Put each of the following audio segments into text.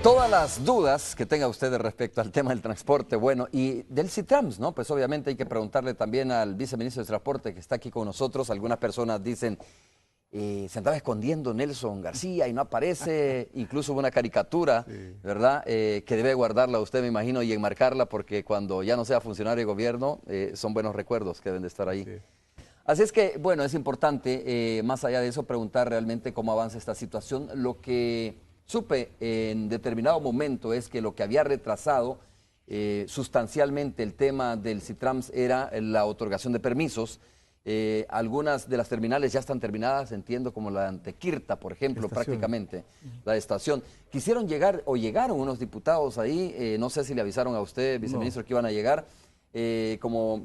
Todas las dudas que tenga usted respecto al tema del transporte, bueno, y del Citrams, ¿no? Pues obviamente hay que preguntarle también al viceministro de Transporte que está aquí con nosotros. Algunas personas dicen, se andaba escondiendo Nelson García y no aparece. Incluso hubo una caricatura, Sí. ¿verdad? Que debe guardarla usted, me imagino, y enmarcarla porque cuando ya no sea funcionario de gobierno, son buenos recuerdos que deben de estar ahí. Sí. Así es que, bueno, es importante, más allá de eso, preguntar realmente cómo avanza esta situación. Lo que supe en determinado momento es que lo que había retrasado sustancialmente el tema del Citrams era la otorgación de permisos. Algunas de las terminales ya están terminadas, entiendo, como la de Antequirta, por ejemplo, Estación. prácticamente, la estación. Quisieron llegar, o llegaron unos diputados ahí, no sé si le avisaron a usted, viceministro, que iban a llegar, como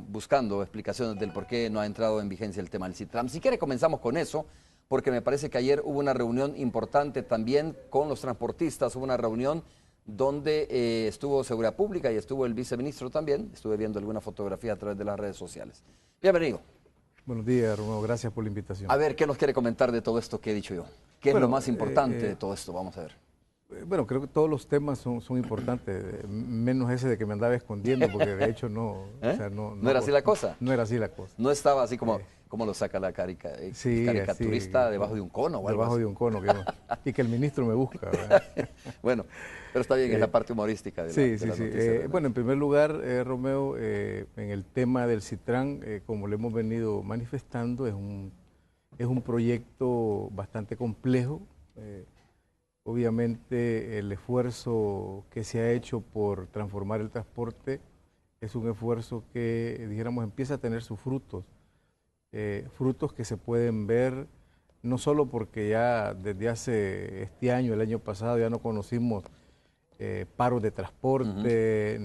buscando explicaciones del por qué no ha entrado en vigencia el tema del Citrams. Si quiere, comenzamos con eso, porque me parece que ayer hubo una reunión importante también con los transportistas, hubo una reunión donde estuvo Seguridad Pública y estuvo el viceministro también. Estuve viendo alguna fotografía a través de las redes sociales. Bienvenido. Buenos días, Romeo. Gracias por la invitación. A ver, ¿qué nos quiere comentar de todo esto que he dicho yo? ¿Qué es lo más importante de todo esto? Vamos a ver. Bueno, creo que todos los temas son importantes, menos ese de que me andaba escondiendo, porque de hecho no... ¿Eh? O sea, ¿No era así la cosa? No era así la cosa. No estaba así como lo saca la caricaturista así, debajo de un cono o algo debajo así. de un cono, y que el ministro me busca, ¿verdad? Bueno, pero está bien, es la parte humorística de sí, las sí. noticias. Bueno, en primer lugar, Romeo, en el tema del Citran, como lo hemos venido manifestando, es un proyecto bastante complejo. Obviamente el esfuerzo que se ha hecho por transformar el transporte es un esfuerzo que, dijéramos, empieza a tener sus frutos. Frutos que se pueden ver no solo porque ya desde hace este año, el año pasado, ya no conocimos paros de transporte,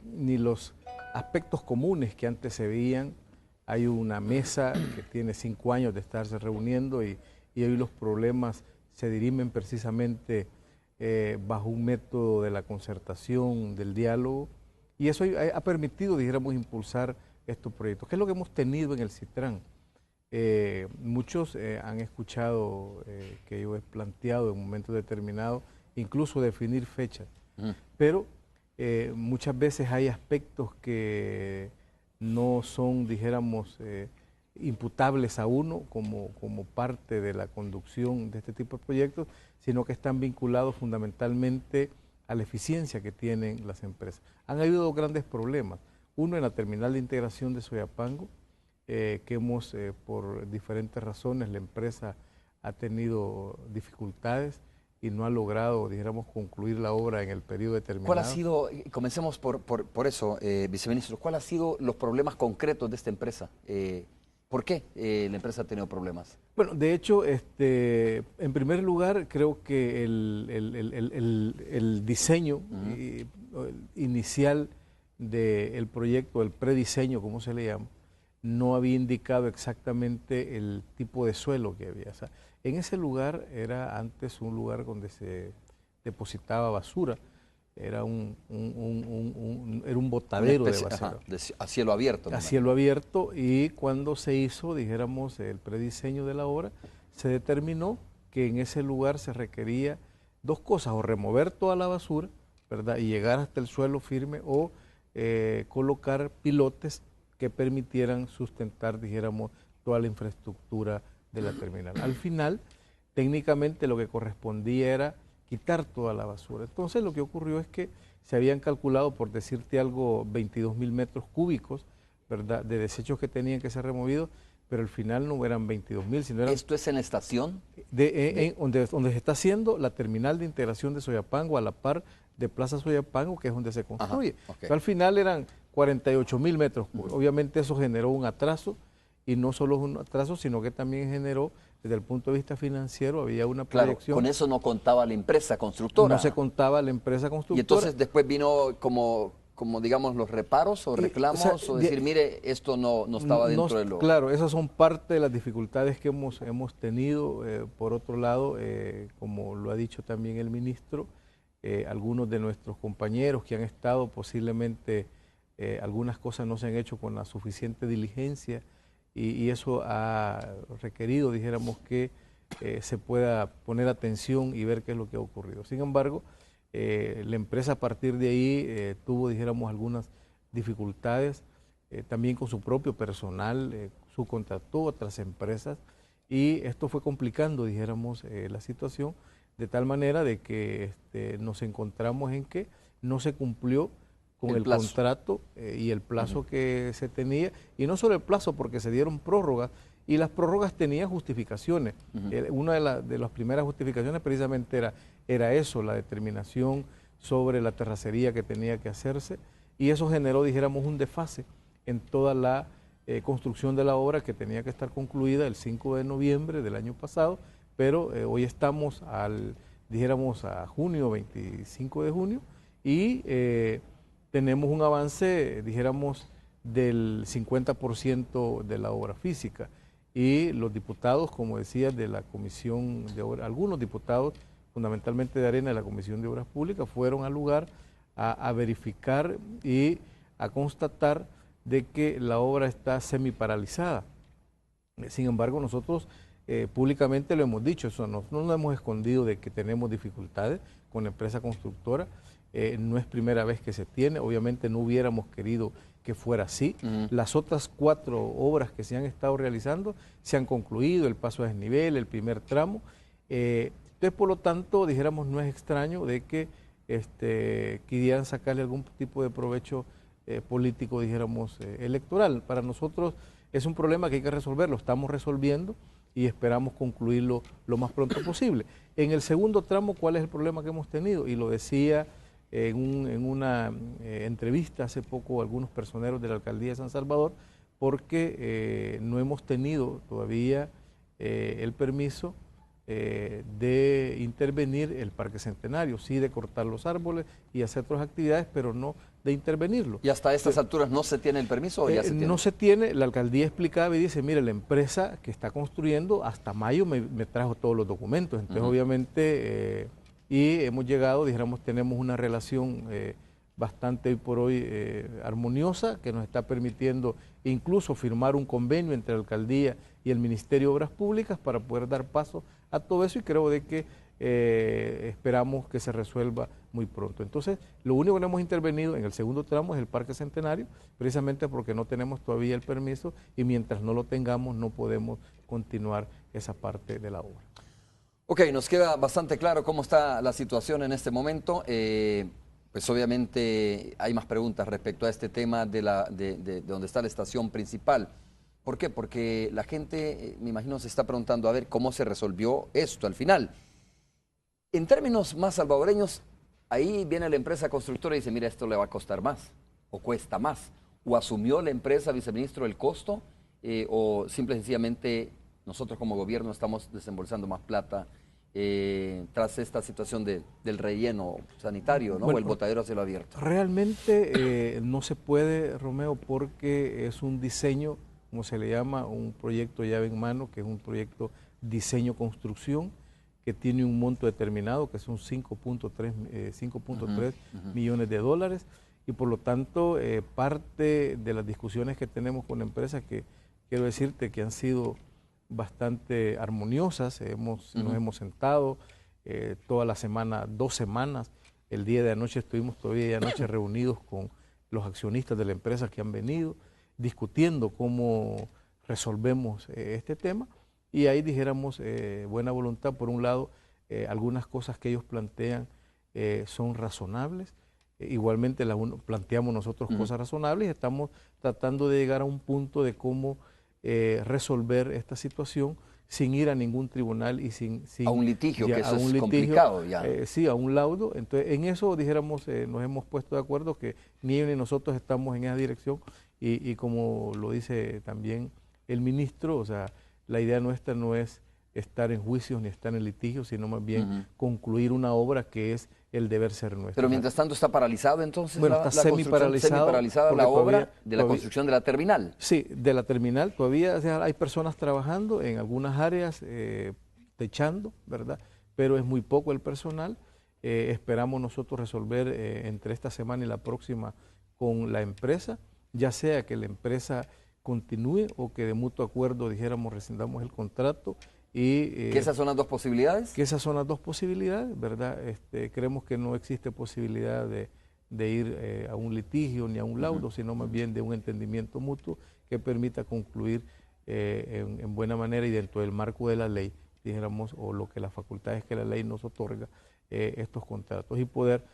ni los aspectos comunes que antes se veían. Hay una mesa que tiene 5 años de estarse reuniendo y hoy los problemas se dirimen precisamente bajo un método de la concertación, del diálogo, y eso ha permitido, dijéramos, impulsar estos proyectos. ¿Qué es lo que hemos tenido en el Citran? Muchos han escuchado que yo he planteado en momentos determinados, incluso definir fechas, pero muchas veces hay aspectos que no son, dijéramos, imputables a uno como parte de la conducción de este tipo de proyectos, sino que están vinculados fundamentalmente a la eficiencia que tienen las empresas. Han habido grandes problemas. Uno en la terminal de integración de Soyapango, que por diferentes razones, la empresa ha tenido dificultades y no ha logrado, dijéramos, concluir la obra en el periodo determinado. ¿Cuál ha sido, comencemos por eso, viceministro, cuál ha sido los problemas concretos de esta empresa? ¿Por qué la empresa ha tenido problemas? Bueno, de hecho, en primer lugar, creo que el diseño inicial del proyecto, el prediseño, como se le llama, no había indicado exactamente el tipo de suelo que había. O sea, en ese lugar era antes un lugar donde se depositaba basura. Era un botadero de basura. A cielo abierto. A cielo abierto, y cuando se hizo, dijéramos, el prediseño de la obra, se determinó que en ese lugar se requería 2 cosas: o remover toda la basura, ¿verdad?, y llegar hasta el suelo firme, o colocar pilotes que permitieran sustentar, dijéramos, toda la infraestructura de la terminal. Al final, técnicamente lo que correspondía era quitar toda la basura. Entonces lo que ocurrió es que se habían calculado, por decirte algo, 22.000 metros cúbicos, ¿verdad?, de desechos que tenían que ser removidos, pero al final no eran 22.000, sino eran... ¿Esto es en la estación? Donde se está haciendo la terminal de integración de Soyapango, a la par de Plaza Soyapango, que es donde se construye. Okay. Al final eran 48.000 metros cúbicos. Obviamente eso generó un atraso, y no solo un atraso, sino que también generó, desde el punto de vista financiero, había una proyección. Con eso no contaba la empresa constructora. No se contaba la empresa constructora. Y entonces después vino como digamos, los reparos o reclamos, o decir, mire, esto no estaba dentro de lo... Claro, esas son parte de las dificultades que hemos tenido. Por otro lado, como lo ha dicho también el ministro, algunos de nuestros compañeros que han estado, posiblemente algunas cosas no se han hecho con la suficiente diligencia, y eso ha requerido, dijéramos, que se pueda poner atención y ver qué es lo que ha ocurrido. Sin embargo, la empresa a partir de ahí tuvo, dijéramos, algunas dificultades, también con su propio personal, subcontrató a otras empresas y esto fue complicando, dijéramos, la situación, de tal manera de que nos encontramos en que no se cumplió con el contrato y el plazo que se tenía, y no solo el plazo, porque se dieron prórrogas, y las prórrogas tenían justificaciones. Una de las primeras justificaciones precisamente era eso, la determinación sobre la terracería que tenía que hacerse, y eso generó, dijéramos, un desfase en toda la construcción de la obra que tenía que estar concluida el 5 de noviembre del año pasado, pero hoy estamos dijéramos, a junio, 25 de junio, y tenemos un avance, dijéramos, del 50% de la obra física. Y los diputados, como decía, de la Comisión de Obras, algunos diputados, fundamentalmente de Arena, de la Comisión de Obras Públicas, fueron al lugar a verificar y a constatar de que la obra está semiparalizada. Sin embargo, nosotros públicamente lo hemos dicho, eso no nos hemos escondido de que tenemos dificultades con la empresa constructora. No es primera vez que se tiene, obviamente no hubiéramos querido que fuera así. Las otras 4 obras que se han estado realizando se han concluido, el paso a desnivel, el primer tramo. Entonces, por lo tanto, dijéramos, no es extraño de que quisieran sacarle algún tipo de provecho político, dijéramos, electoral. Para nosotros es un problema que hay que resolver, lo estamos resolviendo y esperamos concluirlo lo más pronto posible. En el segundo tramo, ¿cuál es el problema que hemos tenido? Y lo decía en una entrevista hace poco algunos personeros de la Alcaldía de San Salvador, porque no hemos tenido todavía el permiso de intervenir el Parque Centenario, sí de cortar los árboles y hacer otras actividades, pero no de intervenirlo. ¿Y hasta estas alturas no se tiene el permiso o ya se tiene? No se tiene, la alcaldía explicaba y dice, mire, la empresa que está construyendo hasta mayo me trajo todos los documentos, entonces obviamente, y hemos llegado, dijéramos, tenemos una relación bastante hoy por hoy armoniosa, que nos está permitiendo incluso firmar un convenio entre la alcaldía y el Ministerio de Obras Públicas para poder dar paso a todo eso, y creo de que esperamos que se resuelva muy pronto. Entonces, lo único que no hemos intervenido en el segundo tramo es el Parque Centenario, precisamente porque no tenemos todavía el permiso y mientras no lo tengamos no podemos continuar esa parte de la obra. Ok, nos queda bastante claro cómo está la situación en este momento. Pues obviamente hay más preguntas respecto a este tema de donde está la estación principal. ¿Por qué? Porque la gente, me imagino, se está preguntando a ver cómo se resolvió esto al final. En términos más salvadoreños, ahí viene la empresa constructora y dice, mira, esto le va a costar más, o cuesta más. O asumió la empresa, viceministro, el costo, o simple y sencillamente nosotros como gobierno estamos desembolsando más plata tras esta situación del relleno sanitario, ¿no? Bueno, o el botadero a cielo abierto. Realmente no se puede, Romeo, porque es un diseño, como se le llama, un proyecto llave en mano, que es un proyecto diseño-construcción, que tiene un monto determinado, que son 5.3 millones de dólares, y por lo tanto parte de las discusiones que tenemos con la empresa, que quiero decirte que han sido bastante armoniosas, nos hemos sentado toda la semana, 2 semanas, el día de anoche estuvimos todavía anoche reunidos con los accionistas de la empresa que han venido, discutiendo cómo resolvemos este tema, y ahí dijéramos buena voluntad. Por un lado, algunas cosas que ellos plantean son razonables, igualmente planteamos nosotros cosas razonables, y estamos tratando de llegar a un punto de cómo resolver esta situación sin ir a ningún tribunal y sin a un litigio, que eso es complicado ya. Sí, a un laudo. Entonces, en eso, dijéramos, nos hemos puesto de acuerdo que ni ellos ni nosotros estamos en esa dirección, y como lo dice también el ministro, o sea, la idea nuestra no es estar en juicios ni estar en litigios, sino más bien concluir una obra que es el deber ser nuestro. Pero mientras tanto está paralizado entonces está semi-paralizada la obra de la construcción de la terminal. Sí, de la terminal todavía, o sea, hay personas trabajando en algunas áreas, techando, ¿verdad? Pero es muy poco el personal. Esperamos nosotros resolver entre esta semana y la próxima con la empresa, ya sea que la empresa continúe o que de mutuo acuerdo, dijéramos, rescindamos el contrato. Y, ¿Que esas son las dos posibilidades? Que esas son las dos posibilidades, ¿verdad? Creemos que no existe posibilidad de ir a un litigio ni a un laudo, sino más bien de un entendimiento mutuo que permita concluir en buena manera y dentro del marco de la ley, dijéramos, o lo que las facultades que la ley nos otorga, estos contratos y poder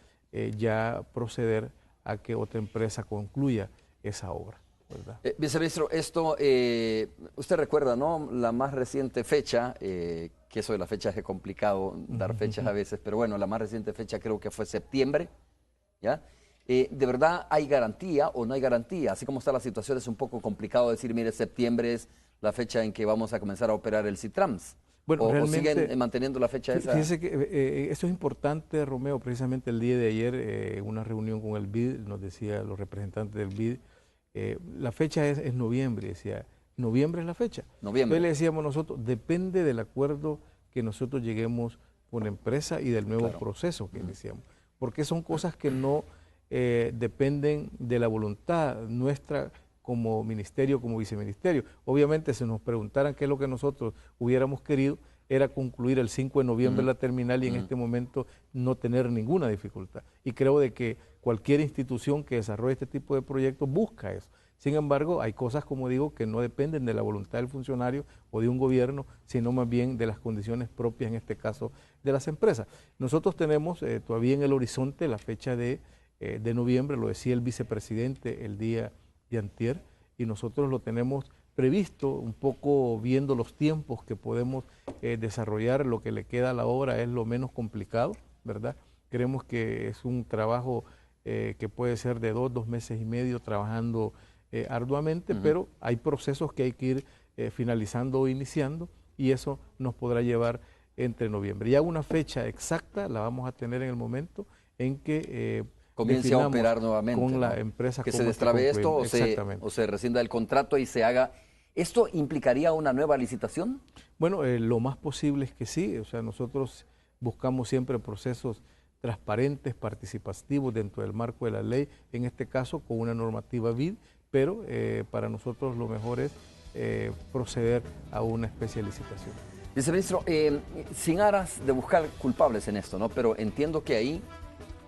ya proceder a que otra empresa concluya esa obra, ¿verdad? Viceministro, esto, usted recuerda, ¿no? La más reciente fecha, que eso de las fechas es complicado dar fechas a veces, pero bueno, la más reciente fecha creo que fue septiembre, ¿ya? ¿De verdad hay garantía o no hay garantía? Así como está la situación, es un poco complicado decir, mire, septiembre es la fecha en que vamos a comenzar a operar el CITRAMS. Bueno, ¿O siguen manteniendo la fecha esa? Fíjese que esto es importante, Romeo. Precisamente el día de ayer, en una reunión con el BID, nos decía los representantes del BID, la fecha es noviembre, decía, noviembre es la fecha. Noviembre. Entonces le decíamos nosotros, depende del acuerdo que nosotros lleguemos con la empresa y del nuevo proceso que iniciamos. Porque son cosas que no dependen de la voluntad nuestra como ministerio, como viceministerio. Obviamente, si nos preguntaran qué es lo que nosotros hubiéramos querido, era concluir el 5 de noviembre la terminal y en este momento no tener ninguna dificultad. Y creo de que cualquier institución que desarrolle este tipo de proyectos busca eso. Sin embargo, hay cosas, como digo, que no dependen de la voluntad del funcionario o de un gobierno, sino más bien de las condiciones propias, en este caso, de las empresas. Nosotros tenemos todavía en el horizonte la fecha de noviembre, lo decía el vicepresidente el día de antier, y nosotros lo tenemos previsto, un poco viendo los tiempos que podemos desarrollar. Lo que le queda a la obra es lo menos complicado, ¿verdad? Creemos que es un trabajo que puede ser de 2 meses y medio trabajando arduamente, pero hay procesos que hay que ir finalizando o iniciando, y eso nos podrá llevar entre noviembre. Ya una fecha exacta la vamos a tener en el momento en que comience a operar nuevamente con la empresa. Que se destrabe esto o se rescinda el contrato y se haga. ¿Esto implicaría una nueva licitación? Bueno, lo más posible es que sí. O sea, nosotros buscamos siempre procesos transparentes, participativos dentro del marco de la ley, en este caso con una normativa BID, pero para nosotros lo mejor es proceder a una especie de licitación. Viceministro, sin aras de buscar culpables en esto, ¿no? Pero entiendo que ahí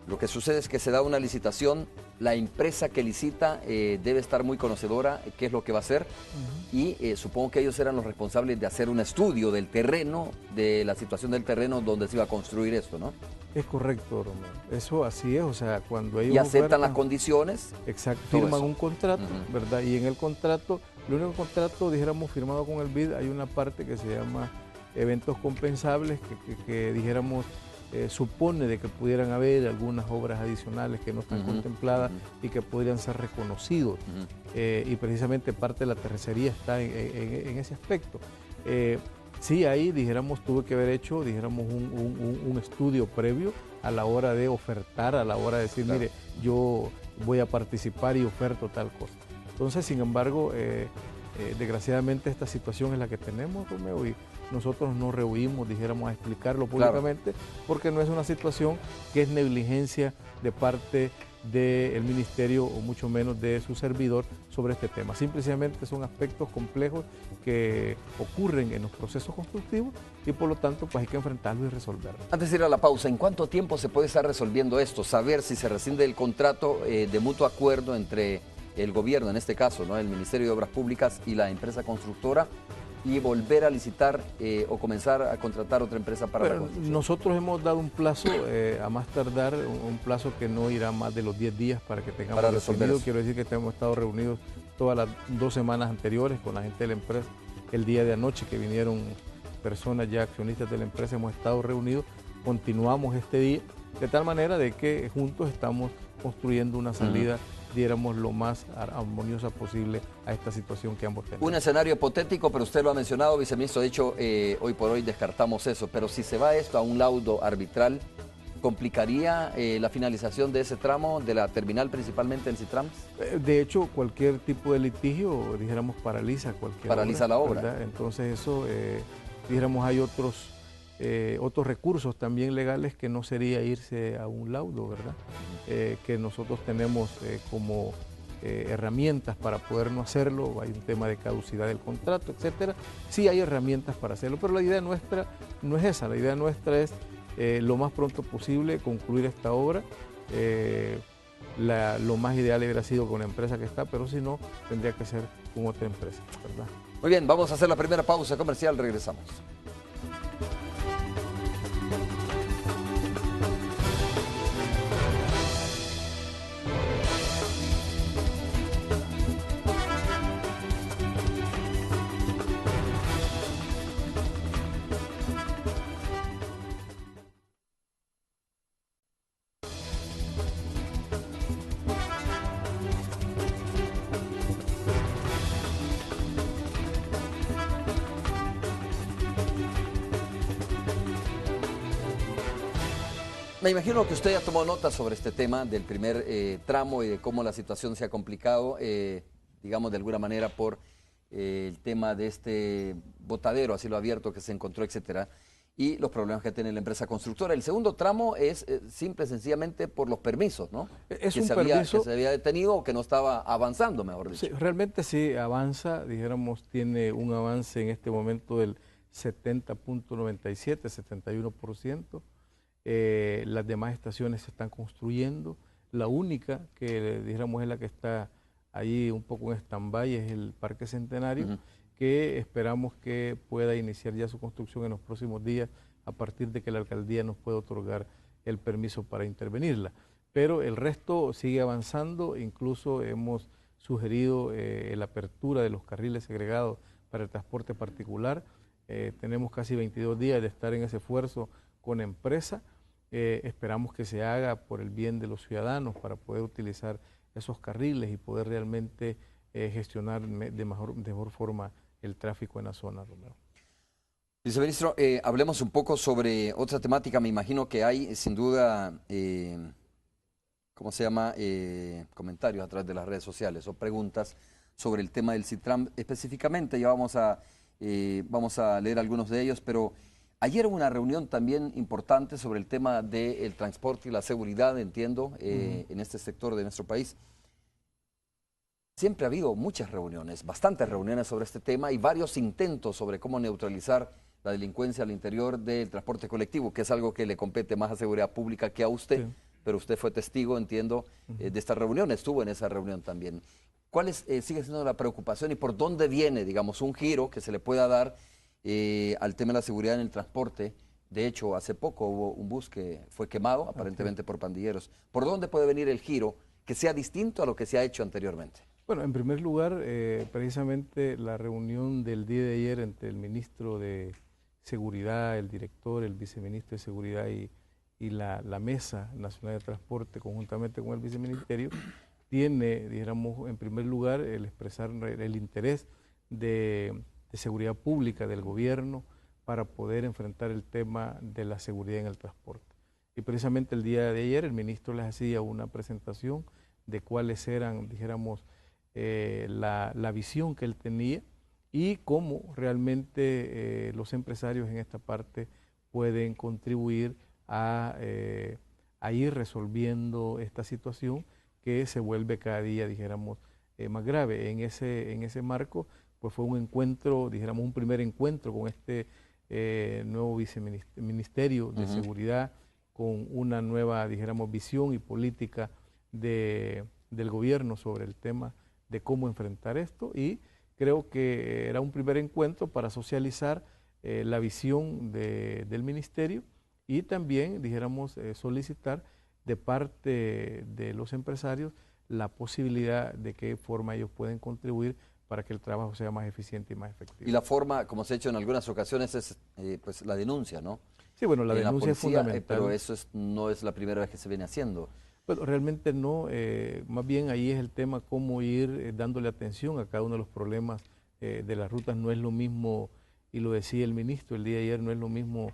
lo que sucede es que se da una licitación, la empresa que licita debe estar muy conocedora qué es lo que va a hacer y supongo que ellos eran los responsables de hacer un estudio del terreno, de la situación del terreno donde se iba a construir esto, ¿no? Es correcto, Romero. Eso así es, o sea, cuando ellos y aceptan las condiciones. Exacto, firman un contrato, ¿verdad? Y en el contrato, el único contrato, dijéramos, firmado con el BID, hay una parte que se llama eventos compensables que dijéramos, supone de que pudieran haber algunas obras adicionales que no están contempladas y que podrían ser reconocidos. Y precisamente parte de la terracería está en ese aspecto. Sí, ahí, dijéramos, tuve que haber hecho, dijéramos, un estudio previo a la hora de ofertar, a la hora de decir, mire, yo voy a participar y oferto tal cosa. Entonces, sin embargo, desgraciadamente esta situación es la que tenemos, Romeo, y nosotros no rehuimos, dijéramos, a explicarlo públicamente, porque no es una situación que es negligencia de parte del ministerio o mucho menos de su servidor sobre este tema. Simplemente son aspectos complejos que ocurren en los procesos constructivos y por lo tanto pues hay que enfrentarlos y resolverlos. Antes de ir a la pausa, ¿en cuánto tiempo se puede estar resolviendo esto? Saber si se rescinde el contrato de mutuo acuerdo entre el gobierno, en este caso, ¿no?, el Ministerio de Obras Públicas y la empresa constructora, y volver a licitar o comenzar a contratar otra empresa para la construcción. Nosotros hemos dado un plazo, a más tardar, un plazo que no irá más de los 10 días para que tengamos resolvido. Quiero decir que hemos estado reunidos todas las 2 semanas anteriores con la gente de la empresa. El día de anoche que vinieron personas ya accionistas de la empresa, hemos estado reunidos, continuamos este día, de tal manera de que juntos estamos construyendo una salida, diéramos lo más armoniosa posible a esta situación que ambos tenemos. Un escenario hipotético, pero usted lo ha mencionado, viceministro, de hecho, hoy por hoy descartamos eso, pero si se va esto a un laudo arbitral, ¿complicaría la finalización de ese tramo, de la terminal principalmente en CITRAMS? De hecho, cualquier tipo de litigio, dijéramos, paraliza cualquier Paraliza la obra. ¿verdad? Entonces eso, dijéramos, hay otros recursos también legales que no sería irse a un laudo, ¿verdad? Que nosotros tenemos como herramientas para poder no hacerlo, hay un tema de caducidad del contrato, etcétera. Sí hay herramientas para hacerlo, pero la idea nuestra no es esa, la idea nuestra es lo más pronto posible concluir esta obra. Lo más ideal hubiera sido con la empresa que está, pero si no, tendría que ser con otra empresa, ¿verdad? Muy bien, vamos a hacer la primera pausa comercial, regresamos. Me imagino que usted ya tomó nota sobre este tema del primer tramo y de cómo la situación se ha complicado, digamos de alguna manera por el tema de este botadero a cielo abierto que se encontró, etcétera, y los problemas que tiene la empresa constructora. El segundo tramo es simple y sencillamente por los permisos, ¿no? Es que un que se había detenido o que no estaba avanzando, mejor dicho. Sí, realmente sí avanza, dijéramos, tiene un avance en este momento del 70.97, 71%. Las demás estaciones se están construyendo. La única que, dijéramos, es la que está ahí un poco en stand-by es el Parque Centenario, que esperamos que pueda iniciar ya su construcción en los próximos días a partir de que la alcaldía nos pueda otorgar el permiso para intervenirla. Pero el resto sigue avanzando, incluso hemos sugerido la apertura de los carriles segregados para el transporte particular. Tenemos casi 22 días de estar en ese esfuerzo con empresa. Esperamos que se haga por el bien de los ciudadanos para poder utilizar esos carriles y poder realmente gestionar de mejor forma el tráfico en la zona, Romero. Viceministro, hablemos un poco sobre otra temática. Me imagino que hay sin duda, ¿cómo se llama? Comentarios a través de las redes sociales o preguntas sobre el tema del Citram específicamente. Ya vamos a leer algunos de ellos, pero ayer hubo una reunión también importante sobre el tema del transporte y la seguridad, entiendo, en este sector de nuestro país. Siempre ha habido muchas reuniones, bastantes reuniones sobre este tema y varios intentos sobre cómo neutralizar la delincuencia al interior del transporte colectivo, que es algo que le compete más a seguridad pública que a usted, sí. Pero usted fue testigo, entiendo, de esta reunión, estuvo en esa reunión también. ¿Cuál sigue siendo la preocupación y por dónde viene, digamos, un giro que se le pueda dar al tema de la seguridad en el transporte? De hecho, hace poco hubo un bus que fue quemado, aparentemente por pandilleros. ¿Por dónde puede venir el giro que sea distinto a lo que se ha hecho anteriormente? Bueno, en primer lugar, precisamente la reunión del día de ayer entre el ministro de Seguridad, el director, el viceministro de Seguridad y la Mesa Nacional de Transporte, conjuntamente con el viceministerio, tiene, dijéramos, en primer lugar, el expresar el interés de seguridad pública del gobierno para poder enfrentar el tema de la seguridad en el transporte. Y precisamente el día de ayer el ministro les hacía una presentación de cuáles eran, dijéramos, la visión que él tenía y cómo realmente los empresarios en esta parte pueden contribuir a ir resolviendo esta situación que se vuelve cada día, dijéramos, más grave. En ese marco, pues fue un encuentro, dijéramos, un primer encuentro con este nuevo viceministerio de Seguridad, con una nueva, dijéramos, visión y política del gobierno sobre el tema de cómo enfrentar esto, y creo que era un primer encuentro para socializar la visión del ministerio y también, dijéramos, solicitar de parte de los empresarios la posibilidad de qué forma ellos pueden contribuir para que el trabajo sea más eficiente y más efectivo. Y la forma, como se ha hecho en algunas ocasiones, es pues la denuncia, ¿no? Sí, bueno, la denuncia es fundamental. Pero eso no es la primera vez que se viene haciendo. Bueno, realmente no, más bien ahí es el tema cómo ir dándole atención a cada uno de los problemas de las rutas. No es lo mismo, y lo decía el ministro el día de ayer, no es lo mismo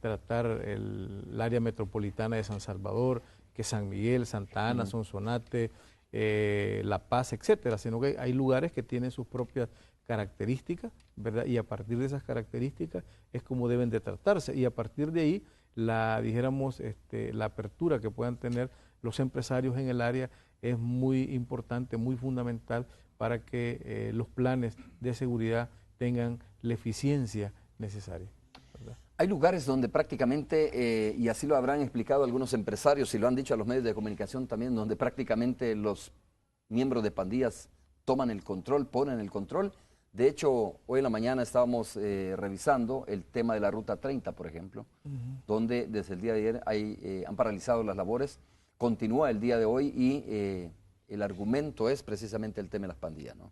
tratar el área metropolitana de San Salvador que San Miguel, Santa Ana, Sonsonate, La Paz, etcétera, sino que hay lugares que tienen sus propias características, ¿verdad? Y a partir de esas características es como deben de tratarse, y a partir de ahí dijéramos, la apertura que puedan tener los empresarios en el área es muy importante, muy fundamental para que los planes de seguridad tengan la eficiencia necesaria, ¿verdad? Hay lugares donde prácticamente, y así lo habrán explicado algunos empresarios y lo han dicho a los medios de comunicación también, donde prácticamente los miembros de pandillas toman el control, ponen el control. De hecho, hoy en la mañana estábamos revisando el tema de la Ruta 30, por ejemplo, donde desde el día de ayer han paralizado las labores, continúa el día de hoy y el argumento es precisamente el tema de las pandillas, ¿no?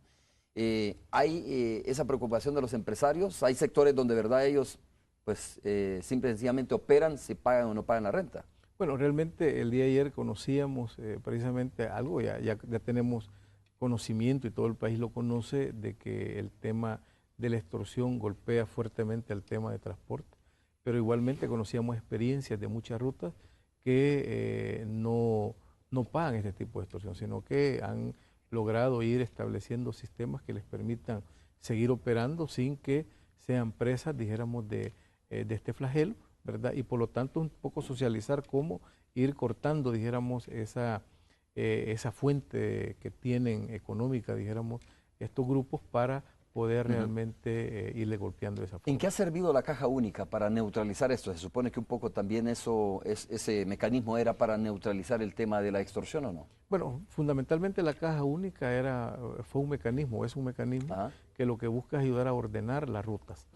Hay esa preocupación de los empresarios, hay sectores donde de verdad ellos pues simple y sencillamente operan si pagan o no pagan la renta. Bueno, realmente el día de ayer conocíamos precisamente algo, ya tenemos conocimiento y todo el país lo conoce, de que el tema de la extorsión golpea fuertemente al tema de transporte, pero igualmente conocíamos experiencias de muchas rutas que no pagan este tipo de extorsión, sino que han logrado ir estableciendo sistemas que les permitan seguir operando sin que sean presas, dijéramos, de este flagelo, ¿verdad? Y por lo tanto un poco socializar cómo ir cortando, dijéramos, esa fuente que tienen económica, dijéramos, estos grupos para poder realmente irle golpeando esa forma. ¿En qué ha servido la caja única para neutralizar esto? Se supone que un poco también ese mecanismo era para neutralizar el tema de la extorsión, ¿o no? Bueno, fundamentalmente la caja única fue un mecanismo, es un mecanismo que lo que busca es ayudar a ordenar las rutas.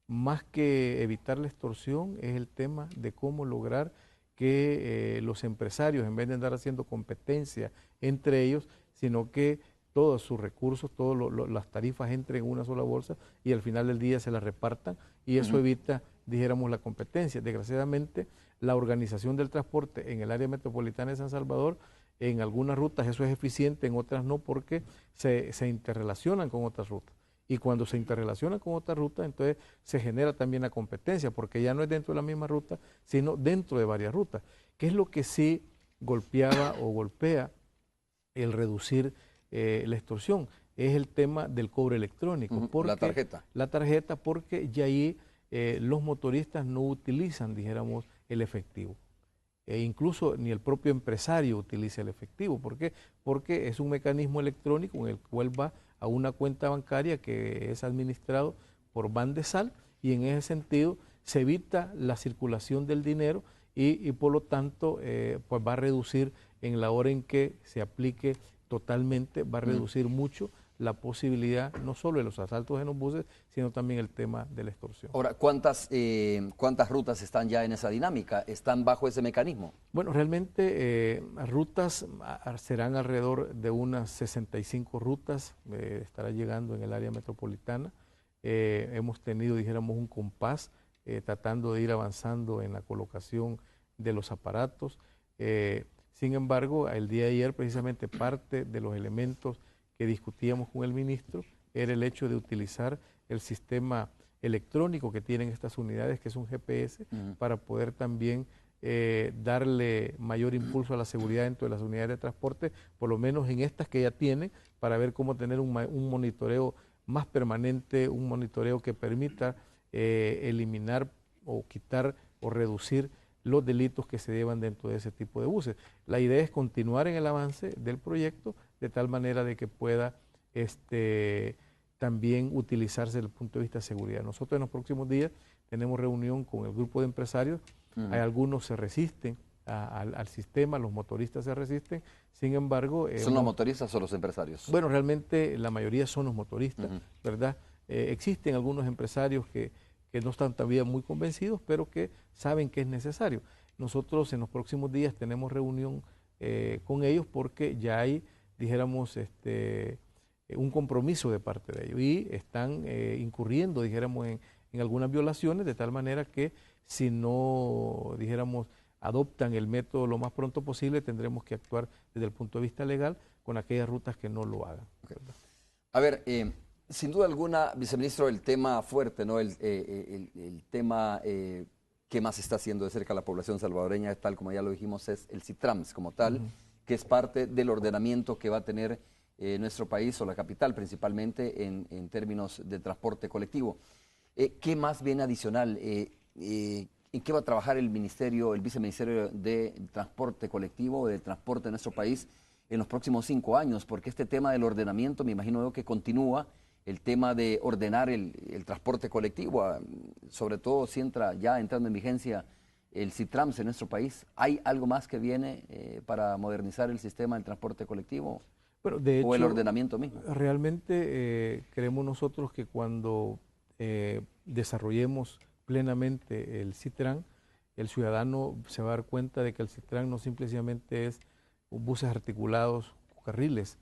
Más que evitar la extorsión, es el tema de cómo lograr que los empresarios, en vez de andar haciendo competencia entre ellos, sino que todos sus recursos, todas las tarifas entren en una sola bolsa y al final del día se las repartan, y eso evita, dijéramos, la competencia. Desgraciadamente, la organización del transporte en el área metropolitana de San Salvador, en algunas rutas eso es eficiente, en otras no, porque se interrelacionan con otras rutas. Y cuando se interrelaciona con otra ruta, entonces se genera también la competencia, porque ya no es dentro de la misma ruta, sino dentro de varias rutas. ¿Qué es lo que sí golpeaba o golpea el reducir la extorsión? Es el tema del cobro electrónico. Porque la tarjeta. La tarjeta, porque ya ahí los motoristas no utilizan, dijéramos, el efectivo. Incluso ni el propio empresario utiliza el efectivo. ¿Por qué? Porque es un mecanismo electrónico en el cual va a una cuenta bancaria que es administrado por Bandesal, y en ese sentido se evita la circulación del dinero y por lo tanto pues va a reducir, en la hora en que se aplique totalmente, va a reducir mucho la posibilidad no solo de los asaltos en los buses, sino también el tema de la extorsión. Ahora, ¿cuántas rutas están ya en esa dinámica? ¿Están bajo ese mecanismo? Bueno, realmente rutas serán alrededor de unas 65 rutas, estará llegando en el área metropolitana. Hemos tenido, dijéramos, un compás tratando de ir avanzando en la colocación de los aparatos. Sin embargo, el día de ayer precisamente parte de los elementos que discutíamos con el ministro era el hecho de utilizar el sistema electrónico que tienen estas unidades, que es un GPS, para poder también darle mayor impulso a la seguridad dentro de las unidades de transporte, por lo menos en estas que ya tienen, para ver cómo tener un monitoreo más permanente, un monitoreo que permita eliminar o quitar o reducir los delitos que se llevan dentro de ese tipo de buses. La idea es continuar en el avance del proyecto de tal manera de que pueda también utilizarse desde el punto de vista de seguridad. Nosotros en los próximos días tenemos reunión con el grupo de empresarios. Hay algunos se resisten al sistema, los motoristas se resisten, sin embargo... ¿Son los motoristas o los empresarios? Bueno, realmente la mayoría son los motoristas, ¿verdad? Existen algunos empresarios que no están todavía muy convencidos, pero que saben que es necesario. Nosotros en los próximos días tenemos reunión con ellos porque ya hay, dijéramos, un compromiso de parte de ellos y están incurriendo, dijéramos, en algunas violaciones, de tal manera que si no, dijéramos, adoptan el método lo más pronto posible, tendremos que actuar desde el punto de vista legal con aquellas rutas que no lo hagan. ¿Verdad? A ver, sin duda alguna, viceministro, el tema fuerte, ¿no? El tema que más está haciendo de cerca la población salvadoreña, tal como ya lo dijimos, es el CITRAMS como tal, que es parte del ordenamiento que va a tener nuestro país o la capital principalmente en términos de transporte colectivo. ¿Qué más viene adicional? ¿En qué va a trabajar el viceministerio de Transporte Colectivo, de transporte de nuestro país, en los próximos 5 años? Porque este tema del ordenamiento, me imagino yo que continúa, el tema de ordenar el transporte colectivo, sobre todo si ya entrando en vigencia el Citrams en nuestro país. ¿Hay algo más que viene para modernizar el sistema del transporte colectivo? Bueno, de hecho, o el ordenamiento mismo. Realmente creemos nosotros que cuando desarrollemos plenamente el Citran, el ciudadano se va a dar cuenta de que el Citran no simplemente es buses articulados, carriles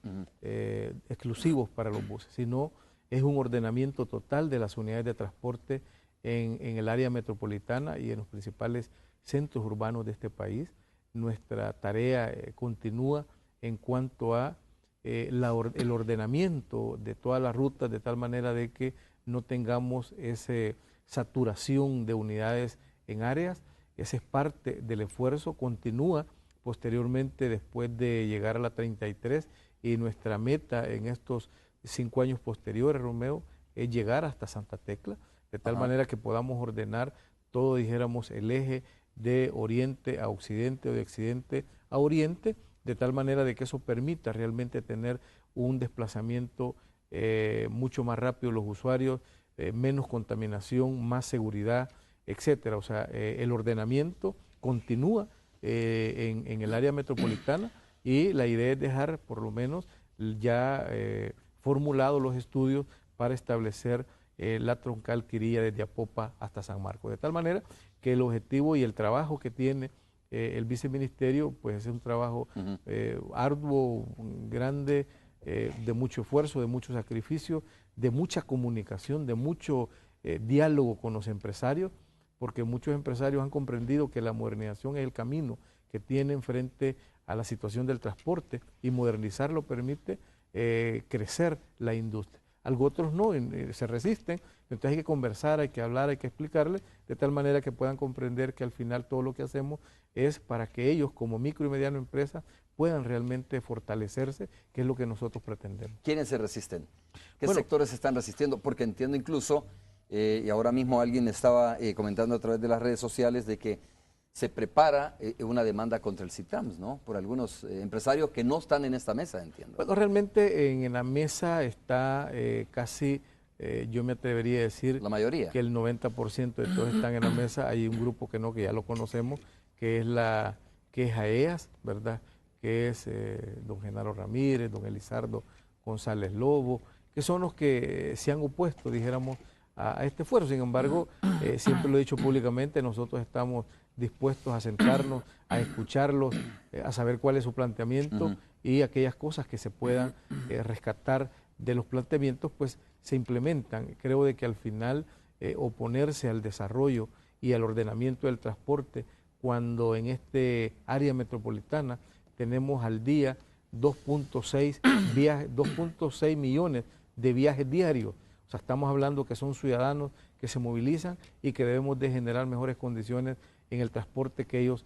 exclusivos para los buses, sino es un ordenamiento total de las unidades de transporte en el área metropolitana y en los principales centros urbanos de este país. Nuestra tarea continúa en cuanto a el ordenamiento de todas las rutas, de tal manera de que no tengamos esa saturación de unidades en áreas. Ese es parte del esfuerzo, continúa posteriormente después de llegar a la 33, y nuestra meta en estos 5 años posteriores, Romeo, es llegar hasta Santa Tecla, de tal manera que podamos ordenar todo, dijéramos, el eje de oriente a occidente o de occidente a oriente, de tal manera de que eso permita realmente tener un desplazamiento mucho más rápido de los usuarios, menos contaminación, más seguridad, etcétera. O sea, el ordenamiento continúa en el área metropolitana, y la idea es dejar por lo menos ya formulados los estudios para establecer la troncal que iría desde Apopa hasta San Marcos, de tal manera que el objetivo y el trabajo que tiene el viceministerio pues es un trabajo arduo, grande, de mucho esfuerzo, de mucho sacrificio, de mucha comunicación, de mucho diálogo con los empresarios, porque muchos empresarios han comprendido que la modernización es el camino que tienen frente a la situación del transporte, y modernizarlo permite crecer la industria. Algo otros no, se resisten, entonces hay que conversar, hay que hablar, hay que explicarles, de tal manera que puedan comprender que al final todo lo que hacemos es para que ellos como micro y mediano empresa puedan realmente fortalecerse, que es lo que nosotros pretendemos. ¿Quiénes se resisten? ¿Qué sectores se están resistiendo? Porque entiendo incluso, y ahora mismo alguien estaba comentando a través de las redes sociales, de que se prepara una demanda contra el Citrams, ¿no? Por algunos empresarios que no están en esta mesa, entiendo. Bueno, realmente en la mesa está casi, yo me atrevería a decir, la mayoría, que el 90% de todos están en la mesa. Hay un grupo que no, que ya lo conocemos, que es AEAS, ¿verdad? Que es don Genaro Ramírez, don Elizardo González Lobo, que son los que se han opuesto, dijéramos, a este esfuerzo. Sin embargo, siempre lo he dicho públicamente, nosotros estamos dispuestos a sentarnos, a escucharlos, a saber cuál es su planteamiento, y aquellas cosas que se puedan rescatar de los planteamientos, pues se implementan. Creo de que al final oponerse al desarrollo y al ordenamiento del transporte, cuando en área metropolitana tenemos al día 2.6 millones de viajes diarios. O sea, estamos hablando que son ciudadanos que se movilizan y que debemos de generar mejores condiciones en el transporte que ellos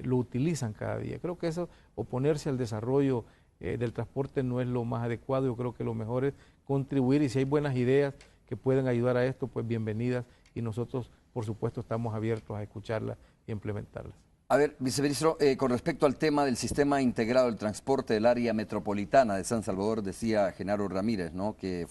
lo utilizan cada día. Creo que eso, oponerse al desarrollo del transporte, no es lo más adecuado. Yo creo que lo mejor es contribuir, y si hay buenas ideas que pueden ayudar a esto, pues bienvenidas, y nosotros, por supuesto, estamos abiertos a escucharlas y implementarlas. A ver, viceministro, con respecto al tema del sistema integrado del transporte del área metropolitana de San Salvador, decía Genaro Ramírez, ¿no?, que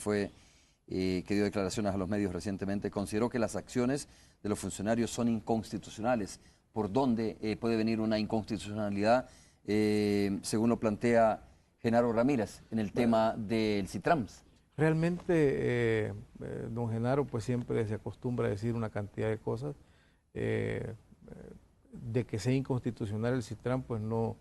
dio declaraciones a los medios recientemente, consideró que las acciones de los funcionarios son inconstitucionales. ¿Por dónde puede venir una inconstitucionalidad, según lo plantea Genaro Ramírez, en el tema del Citrams? Realmente, don Genaro, pues siempre se acostumbra a decir una cantidad de cosas. De que sea inconstitucional el Citram, pues no.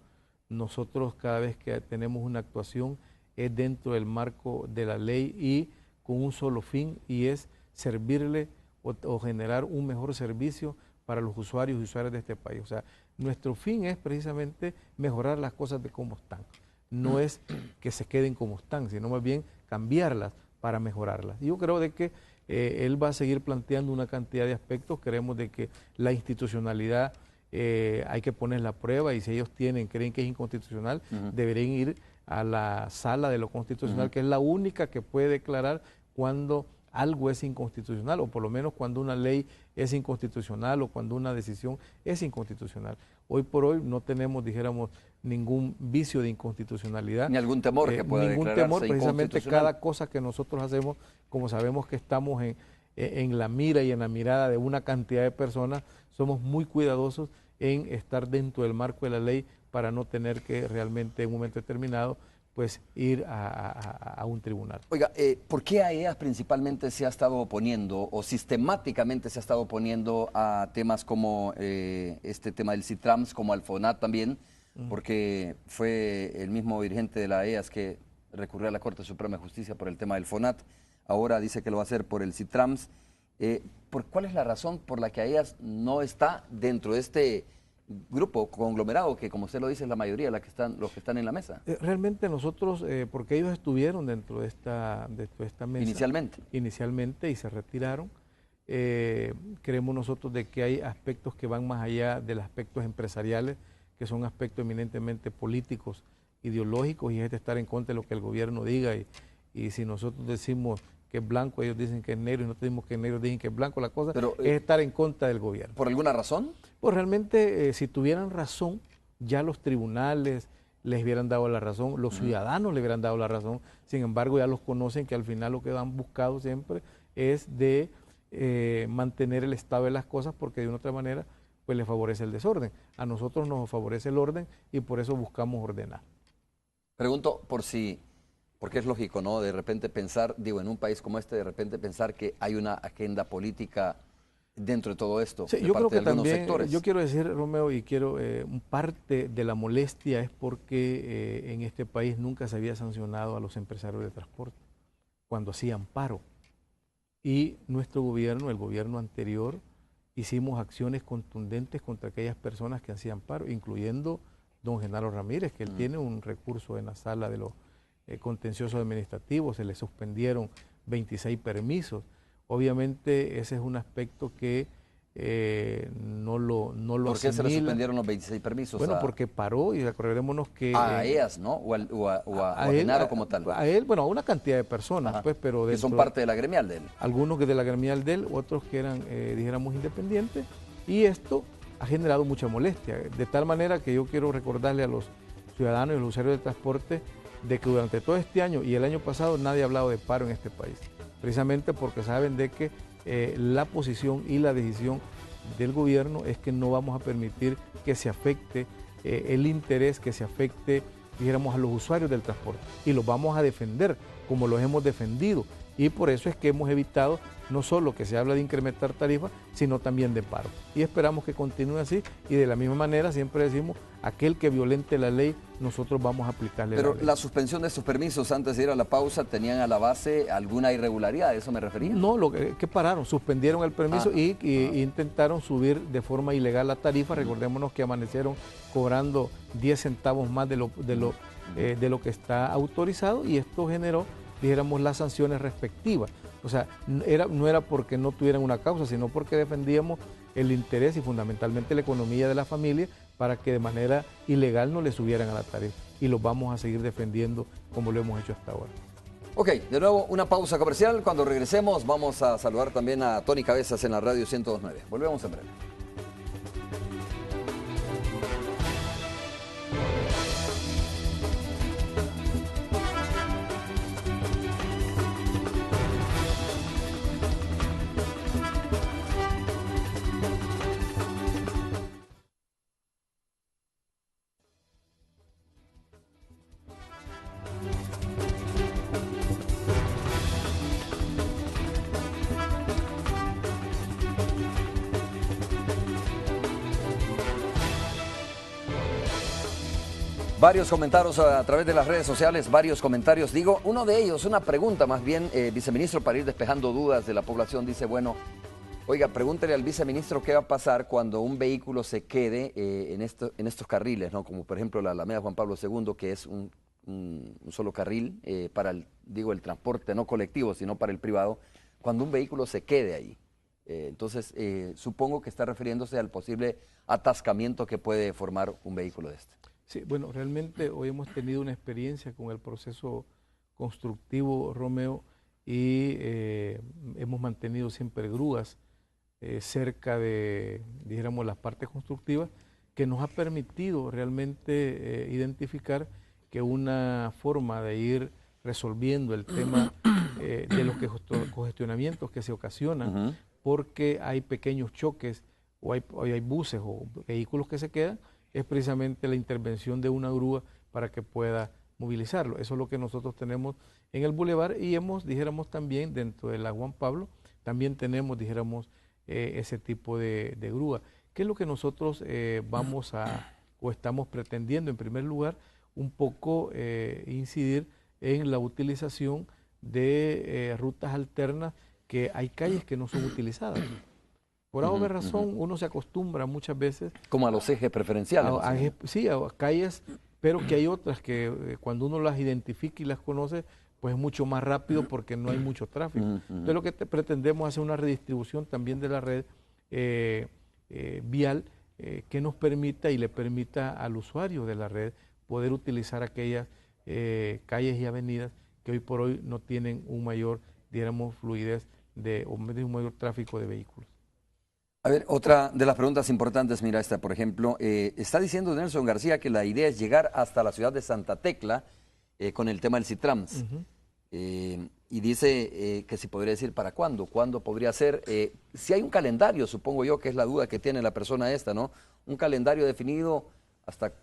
Nosotros, cada vez que tenemos una actuación, es dentro del marco de la ley y con un solo fin, y es servirle o generar un mejor servicio para los usuarios y usuarias de este país. O sea, nuestro fin es precisamente mejorar las cosas de cómo están. No es que se queden como están, sino más bien cambiarlas para mejorarlas. Y yo creo de que él va a seguir planteando una cantidad de aspectos. Creemos de que la institucionalidad hay que ponerla a prueba, y si ellos creen que es inconstitucional, deberían ir a la sala de lo constitucional, que es la única que puede declarar cuando algo es inconstitucional, o por lo menos cuando una ley es inconstitucional o cuando una decisión es inconstitucional. Hoy por hoy no tenemos, dijéramos, ningún vicio de inconstitucionalidad. Ni algún temor que pueda ningún declararse temor, precisamente inconstitucional. cada cosa que nosotros hacemos, como sabemos que estamos en la mira y en la mirada de una cantidad de personas, somos muy cuidadosos en estar dentro del marco de la ley para no tener que realmente en un momento determinado pues ir a un tribunal. Oiga, ¿por qué AEAS principalmente se ha estado oponiendo o sistemáticamente se ha estado oponiendo a temas como este tema del CITRAMS, como al FONAT también? Porque fue el mismo dirigente de la AEAS que recurrió a la Corte Suprema de Justicia por el tema del FONAT, ahora dice que lo va a hacer por el CITRAMS. ¿Cuál es la razón por la que AEAS no está dentro de este grupo conglomerado que, como usted lo dice, es la mayoría de los que están en la mesa? Realmente nosotros, porque ellos estuvieron dentro de esta mesa inicialmente y se retiraron, creemos nosotros de que hay aspectos que van más allá de los aspectos empresariales, que son aspectos eminentemente políticos, ideológicos, y es de estar en contra de lo que el gobierno diga, y si nosotros decimos que es blanco, ellos dicen que es negro, y nosotros decimos que es negro, dicen que es blanco, la cosa es estar en contra del gobierno. ¿Por alguna razón? Pues realmente, si tuvieran razón, ya los tribunales les hubieran dado la razón, los ciudadanos le hubieran dado la razón, sin embargo ya los conocen que al final lo que han buscado siempre es de mantener el estado de las cosas, porque de una otra manera pues le favorece el desorden. A nosotros nos favorece el orden y por eso buscamos ordenar. Pregunto porque es lógico, ¿no? De repente pensar, digo, en un país como este, de repente pensar que hay una agenda política dentro de todo esto, sí, de yo parte creo que de algunos también, sectores. yo quiero decir, Romeo, y quiero, parte de la molestia es porque en este país nunca se había sancionado a los empresarios de transporte cuando hacían paro. Y nuestro gobierno, el gobierno anterior, hicimos acciones contundentes contra aquellas personas que hacían paro, incluyendo don Genaro Ramírez, que él tiene un recurso en la sala de los contenciosos administrativos, se le suspendieron 26 permisos. Obviamente ese es un aspecto que no lo ¿Por qué asimila. se le suspendieron los 26 permisos? Bueno, porque paró, y acordémonos que... A AEAS, ¿no? O a Genaro como tal. A él, bueno, a una cantidad de personas, pues, pero... Que son parte de la gremial de él. Algunos que de la gremial de él, otros que eran, dijéramos, independientes, y esto ha generado mucha molestia, de tal manera que yo quiero recordarle a los ciudadanos y a los usuarios del transporte de que durante todo este año y el año pasado nadie ha hablado de paro en este país, precisamente porque saben de que la posición y la decisión del gobierno es que no vamos a permitir que se afecte el interés, que se afecte, dijéramos, a los usuarios del transporte, y los vamos a defender como los hemos defendido, y por eso es que hemos evitado no solo que se habla de incrementar tarifas, sino también de paro. Y esperamos que continúe así, y de la misma manera siempre decimos, aquel que violente la ley, nosotros vamos a aplicarle la ley. Pero la suspensión de estos permisos antes de ir a la pausa, ¿tenían a la base alguna irregularidad? ¿A eso me refería? No, lo que pararon, suspendieron el permiso y intentaron subir de forma ilegal la tarifa. Recordémonos que amanecieron cobrando 10 centavos más de lo que está autorizado, y esto generó, dijéramos, las sanciones respectivas. O sea, no era porque no tuvieran una causa, sino porque defendíamos el interés y fundamentalmente la economía de la familia para que de manera ilegal no le subieran a la tarifa. Y los vamos a seguir defendiendo como lo hemos hecho hasta ahora. Ok, de nuevo una pausa comercial. Cuando regresemos vamos a saludar también a Tony Cabezas en la Radio 102.9. Volvemos en breve. Varios comentarios a través de las redes sociales, varios comentarios. Digo, uno de ellos, una pregunta más bien, viceministro, para ir despejando dudas de la población, dice, bueno, oiga, pregúntele al viceministro qué va a pasar cuando un vehículo se quede en estos carriles, ¿no? Como por ejemplo la Alameda Juan Pablo II, que es un solo carril para el transporte no colectivo, sino para el privado, cuando un vehículo se quede ahí. Entonces, supongo que está refiriéndose al posible atascamiento que puede formar un vehículo de este. Sí, bueno, realmente hoy hemos tenido una experiencia con el proceso constructivo, Romeo, y hemos mantenido siempre grúas cerca de, dijéramos, las partes constructivas, que nos ha permitido realmente identificar que una forma de ir resolviendo el tema de los congestionamientos que se ocasionan porque hay pequeños choques o hay buses o vehículos que se quedan, es precisamente la intervención de una grúa para que pueda movilizarlo. Eso es lo que nosotros tenemos en el bulevar y dijéramos también dentro de la Juan Pablo, también tenemos, dijéramos, ese tipo de grúa. ¿Qué es lo que nosotros vamos a, o estamos pretendiendo en primer lugar, un poco incidir en la utilización de rutas alternas, que hay calles que no son utilizadas? Por alguna razón uno se acostumbra muchas veces... Como a los ejes preferenciales. Sí, a calles, pero que hay otras que cuando uno las identifica y las conoce, pues es mucho más rápido porque no hay mucho tráfico. Entonces lo que pretendemos es hacer una redistribución también de la red vial que nos permita y le permita al usuario de la red poder utilizar aquellas calles y avenidas que hoy por hoy no tienen un mayor, digamos, fluidez o un mayor tráfico de vehículos. A ver, otra de las preguntas importantes, mira esta, por ejemplo, está diciendo Nelson García que la idea es llegar hasta la ciudad de Santa Tecla con el tema del Citrams. Y dice que si podría decir para cuándo podría ser, si hay un calendario, supongo yo que es la duda que tiene la persona esta, ¿no? Un calendario definido hasta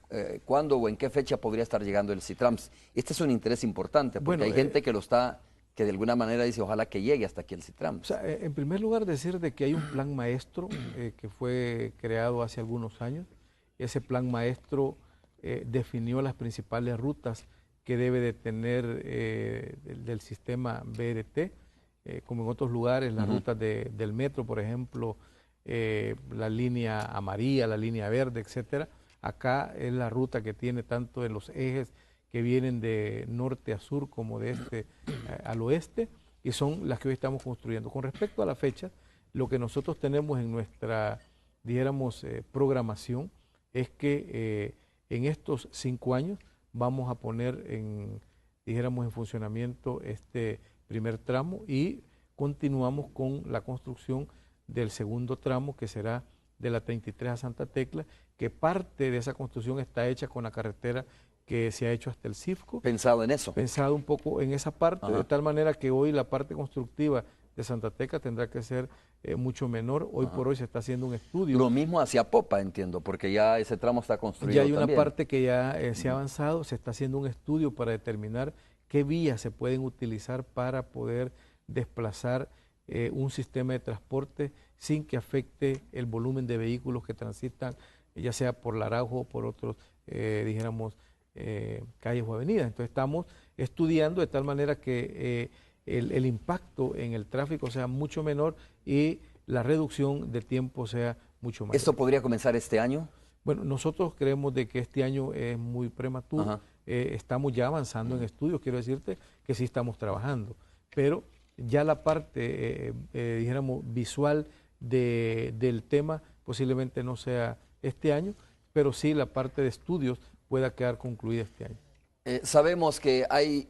cuándo o en qué fecha podría estar llegando el Citrams. Este es un interés importante porque hay gente que lo está, que de alguna manera dice ojalá que llegue hasta aquí el Citrams. O sea, en primer lugar decir de que hay un plan maestro que fue creado hace algunos años. Ese plan maestro definió las principales rutas que debe de tener del sistema BRT, como en otros lugares, las rutas del metro, por ejemplo, la línea amarilla, la línea verde, etcétera. Acá es la ruta que tiene tanto en los ejes que vienen de norte a sur como de este al oeste, y son las que hoy estamos construyendo. Con respecto a la fecha, lo que nosotros tenemos en nuestra, dijéramos, programación es que en estos 5 años vamos a poner dijéramos, en funcionamiento este primer tramo y continuamos con la construcción del segundo tramo, que será de la 33 a Santa Tecla, que parte de esa construcción está hecha con la carretera que se ha hecho hasta el CIFCO. ¿Pensado en eso? Pensado un poco en esa parte, de tal manera que hoy la parte constructiva de Santa Tecla tendrá que ser mucho menor. Hoy por hoy se está haciendo un estudio. Lo mismo hacia Popa, entiendo, porque ya ese tramo está construido. Ya hay una también. parte que ya se ha avanzado, se está haciendo un estudio para determinar qué vías se pueden utilizar para poder desplazar un sistema de transporte sin que afecte el volumen de vehículos que transitan, ya sea por Laraujo o por otros, dijéramos, calles o avenidas. Entonces estamos estudiando de tal manera que el impacto en el tráfico sea mucho menor y la reducción de tiempo sea mucho mayor. ¿Esto podría comenzar este año? Bueno, nosotros creemos de que este año es muy prematuro. Estamos ya avanzando en estudios, quiero decirte que sí estamos trabajando, pero ya la parte, dijéramos, visual del tema posiblemente no sea este año, pero sí la parte de estudios pueda quedar concluida este año. Sabemos que hay,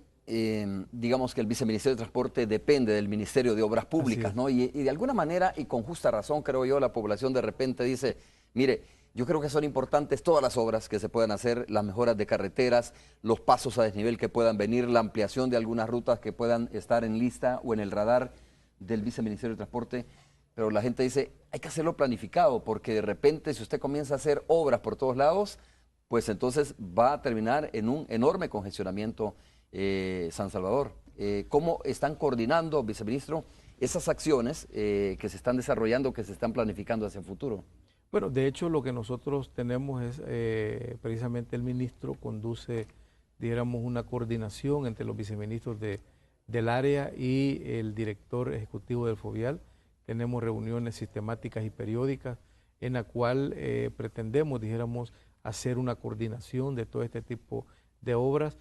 digamos que el Viceministerio de Transporte depende del Ministerio de Obras Públicas, ¿no? Y de alguna manera, y con justa razón, creo yo, la población de repente dice, mire, yo creo que son importantes todas las obras que se puedan hacer, las mejoras de carreteras, los pasos a desnivel que puedan venir, la ampliación de algunas rutas que puedan estar en lista o en el radar del Viceministerio de Transporte, pero la gente dice, hay que hacerlo planificado, porque de repente si usted comienza a hacer obras por todos lados, pues entonces va a terminar en un enorme congestionamiento San Salvador. ¿Cómo están coordinando, viceministro, esas acciones que se están desarrollando, que se están planificando hacia el futuro? Bueno, de hecho lo que nosotros tenemos es, precisamente el ministro conduce, dijéramos, una coordinación entre los viceministros del área y el director ejecutivo del FOVIAL. Tenemos reuniones sistemáticas y periódicas en la cual pretendemos, dijéramos, hacer una coordinación de todo este tipo de obras.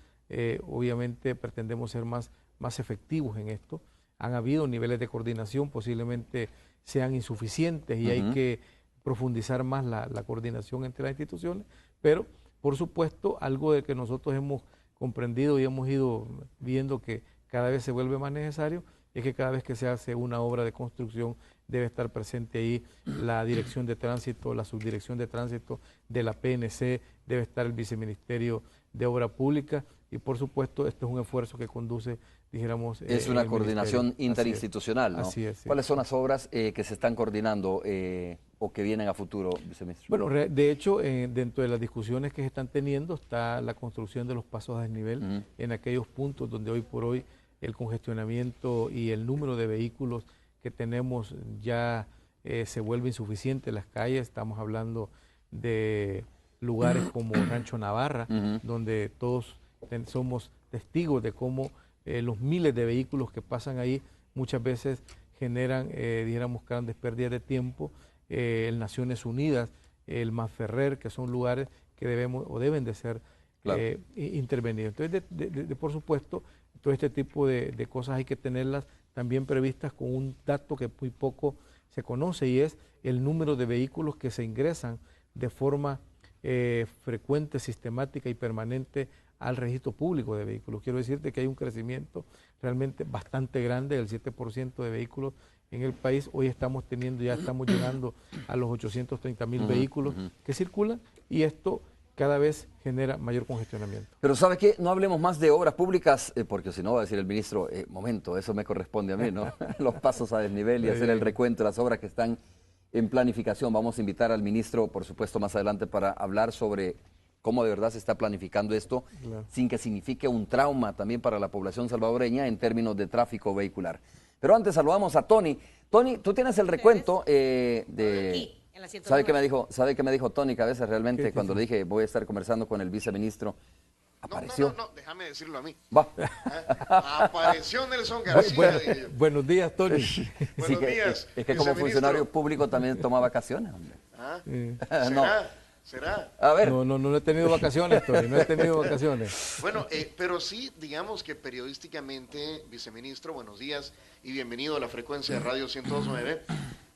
Obviamente pretendemos ser más efectivos en esto. Han habido niveles de coordinación, posiblemente sean insuficientes y hay que profundizar más la coordinación entre las instituciones, pero por supuesto algo de que nosotros hemos comprendido y hemos ido viendo que cada vez se vuelve más necesario es que cada vez que se hace una obra de construcción debe estar presente ahí la dirección de tránsito, la subdirección de tránsito de la PNC, debe estar el viceministerio de Obra Pública y por supuesto esto es un esfuerzo que conduce, dijéramos, es una coordinación interinstitucional, ¿no? Así es. Sí. ¿Cuáles son las obras que se están coordinando o que vienen a futuro, viceministro? Bueno, de hecho, dentro de las discusiones que se están teniendo está la construcción de los pasos a desnivel en aquellos puntos donde hoy por hoy el congestionamiento y el número de vehículos que tenemos ya se vuelve insuficiente en las calles. Estamos hablando de lugares como Rancho Navarra, donde todos somos testigos de cómo los miles de vehículos que pasan ahí muchas veces generan, dijéramos, grandes pérdidas de tiempo. El Naciones Unidas, el Masferrer, que son lugares que debemos o deben de ser intervenidos. Entonces, por supuesto, todo este tipo de cosas hay que tenerlas también previstas con un dato que muy poco se conoce y es el número de vehículos que se ingresan de forma frecuente, sistemática y permanente al registro público de vehículos. Quiero decirte que hay un crecimiento realmente bastante grande del 7% de vehículos en el país. Hoy estamos llegando a los 830,000 vehículos que circulan y esto cada vez genera mayor congestionamiento. Pero ¿sabe qué? No hablemos más de obras públicas, porque si no va a decir el ministro, momento, eso me corresponde a mí, ¿no? Los pasos a desnivel y hacer el recuento de las obras que están en planificación. Vamos a invitar al ministro, por supuesto, más adelante para hablar sobre cómo de verdad se está planificando esto, sin que signifique un trauma también para la población salvadoreña en términos de tráfico vehicular. Pero antes saludamos a Tony. Tony, tú tienes el recuento de... ¿Sabe qué me dijo Tony? Que a veces realmente cuando le dije voy a estar conversando con el viceministro, apareció. No, déjame decirlo a mí. Va. Apareció Nelson García. Buenos días, Tony. Buenos días. Es que como funcionario público también toma vacaciones, hombre. ¿Será? A ver. No he tenido vacaciones, Tony, no he tenido vacaciones. Bueno, pero sí, digamos que periodísticamente, viceministro, buenos días y bienvenido a la frecuencia de Radio 102.9.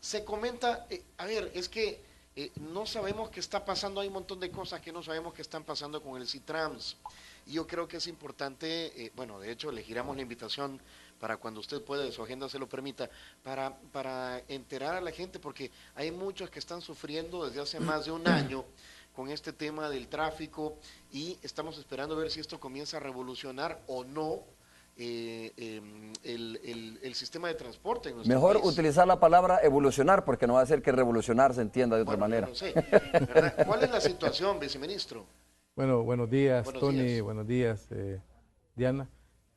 Se comenta, es que no sabemos qué está pasando, hay un montón de cosas que no sabemos qué están pasando con el CITRAMS. Y yo creo que es importante, de hecho le giramos la invitación para cuando usted pueda, su agenda se lo permita, para enterar a la gente, porque hay muchos que están sufriendo desde hace más de un año con este tema del tráfico y estamos esperando ver si esto comienza a revolucionar o no el sistema de transporte en nuestro Mejor país. utilizar la palabra evolucionar, porque no va a ser que revolucionar se entienda de otra manera. No sé, ¿verdad? ¿Cuál es la situación, viceministro? Bueno, buenos días, Tony, buenos días, Diana.